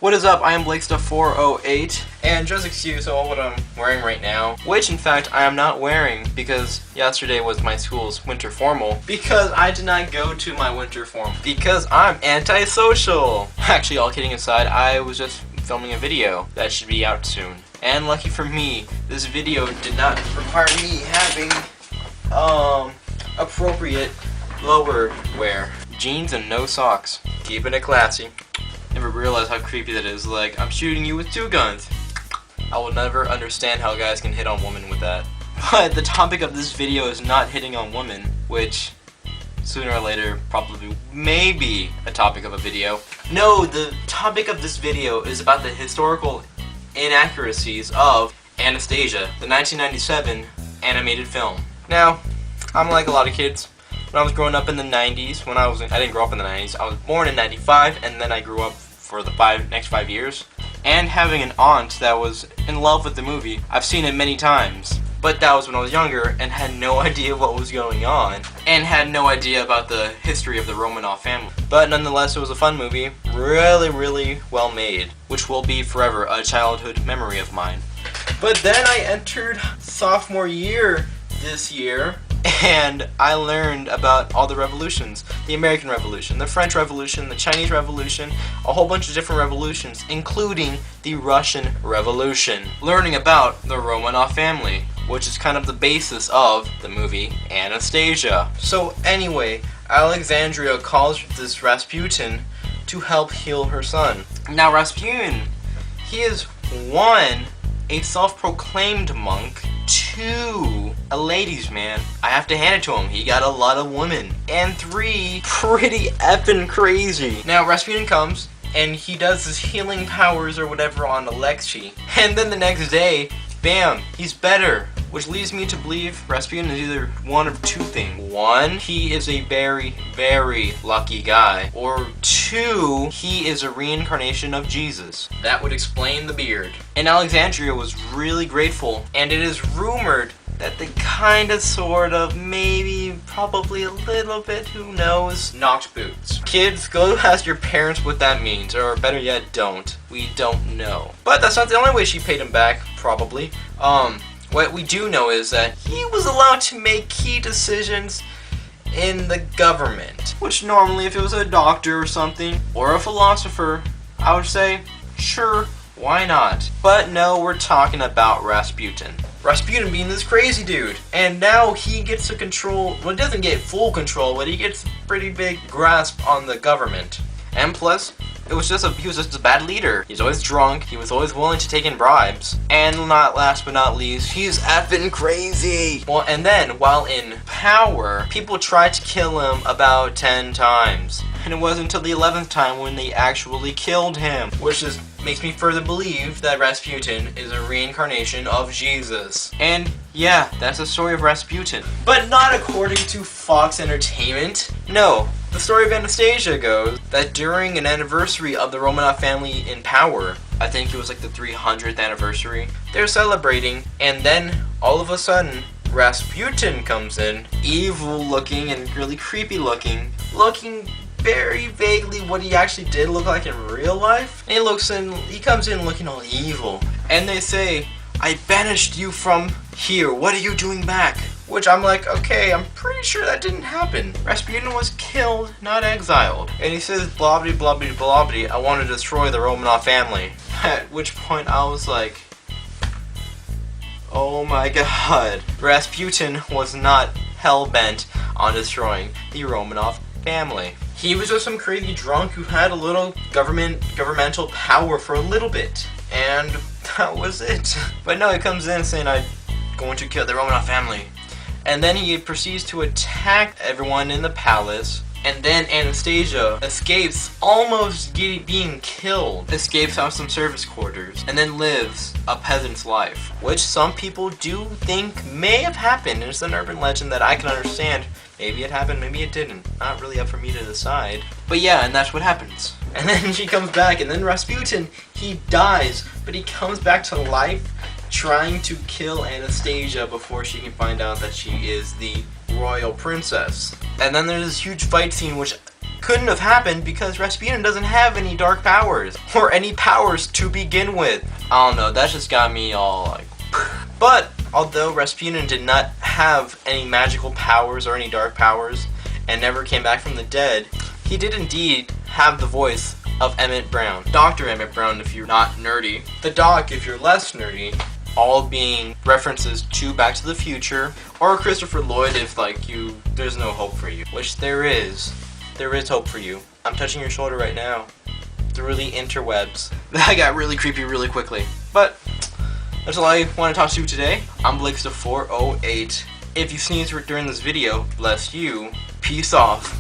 What is up? I am BlakeStuff408, and just excuse all what I'm wearing right now, which in fact I am not wearing because yesterday was my school's winter formal, because I did not go to my winter formal, because I'm antisocial. Actually, all kidding aside, I was just filming a video that should be out soon. And lucky for me, this video did not require me having, appropriate lower wear. Jeans and no socks. Keeping it classy. Never realized how creepy that is. Like, I'm shooting you with 2 guns. I will never understand how guys can hit on women with that. But the topic of this video is not hitting on women, which sooner or later probably may be a topic of a video. No, the topic of this video is about the historical inaccuracies of Anastasia, the 1997 animated film. Now, I'm like a lot of kids. When I was growing up in the 90s, I didn't grow up in the 90s, I was born in 95, and then I grew up for the next 5 years. And having an aunt that was in love with the movie, I've seen it many times. But that was when I was younger and had no idea what was going on, and had no idea about the history of the Romanov family. But nonetheless, it was a fun movie, really well made, which will be forever a childhood memory of mine. But then I entered sophomore year this year, and I learned about all the revolutions. The American Revolution, the French Revolution, the Chinese Revolution, a whole bunch of different revolutions, including the Russian Revolution. Learning about the Romanov family, which is kind of the basis of the movie Anastasia. So anyway, Alexandria calls this Rasputin to help heal her son. Now Rasputin, he is 1, a self-proclaimed monk, 2, a ladies' man. I have to hand it to him, he got a lot of women. And 3, pretty effing crazy. Now Rasputin comes, and he does his healing powers or whatever on Alexei. And then the next day, bam, he's better. Which leads me to believe Rasputin is either one of 2 things. 1, he is a very lucky guy. Or 2, he is a reincarnation of Jesus. That would explain the beard. And Alexandria was really grateful, and it is rumored that they kinda, sort of, maybe, probably a little bit, who knows, knocked boots. Kids, go ask your parents what that means, or better yet, don't. We don't know. But that's not the only way she paid him back, probably. What we do know is that he was allowed to make key decisions in the government. Which normally, if it was a doctor or something, or a philosopher, I would say, sure, why not? But no, we're talking about Rasputin. Rasputin being this crazy dude. And now he gets to control, well, he doesn't get full control, but he gets a pretty big grasp on the government. And plus, he was just a bad leader. He's always drunk, he was always willing to take in bribes. And not last but not least, he's effing crazy! Well, and then, while in power, people tried to kill him about 10 times. And it wasn't until the 11th time when they actually killed him. Which just makes me further believe that Rasputin is a reincarnation of Jesus. And yeah, that's the story of Rasputin. But not according to Fox Entertainment. No. The story of Anastasia goes that during an anniversary of the Romanov family in power, I think it was like the 300th anniversary, they're celebrating, and then all of a sudden, Rasputin comes in, evil looking and really creepy looking very vaguely what he actually did look like in real life. And he comes in looking all evil. And they say, "I banished you from here, what are you doing back?" Which I'm like, okay, I'm pretty sure that didn't happen. Rasputin was killed, not exiled. And he says, blah blah blah blah blah blah, I want to destroy the Romanov family. At which point I was like, oh my god. Rasputin was not hell-bent on destroying the Romanov family. He was just some crazy drunk who had a little governmental power for a little bit. And that was it. But no, he comes in saying, I'm going to kill the Romanov family. And then he proceeds to attack everyone in the palace. And then Anastasia escapes, almost being killed. Escapes out of some service quarters. And then lives a peasant's life. Which some people do think may have happened. It's an urban legend that I can understand. Maybe it happened, maybe it didn't. Not really up for me to decide. But yeah, and that's what happens. And then she comes back, and then Rasputin, he dies. But he comes back to life, trying to kill Anastasia before she can find out that she is the royal princess. And then there's this huge fight scene which couldn't have happened because Rasputin doesn't have any dark powers or any powers to begin with. I don't know, that just got me all like. But although Rasputin did not have any magical powers or any dark powers and never came back from the dead, he did indeed have the voice of Emmett Brown. Dr. Emmett Brown if you're not nerdy. The Doc if you're less nerdy. All being references to Back to the Future, or Christopher Lloyd if like there's no hope for you, which there is hope for you. I'm touching your shoulder right now through the interwebs. That got really creepy really quickly, but that's all I want to talk to you today. I'm Blixta408. If you sneezed during this video, bless you. Peace off.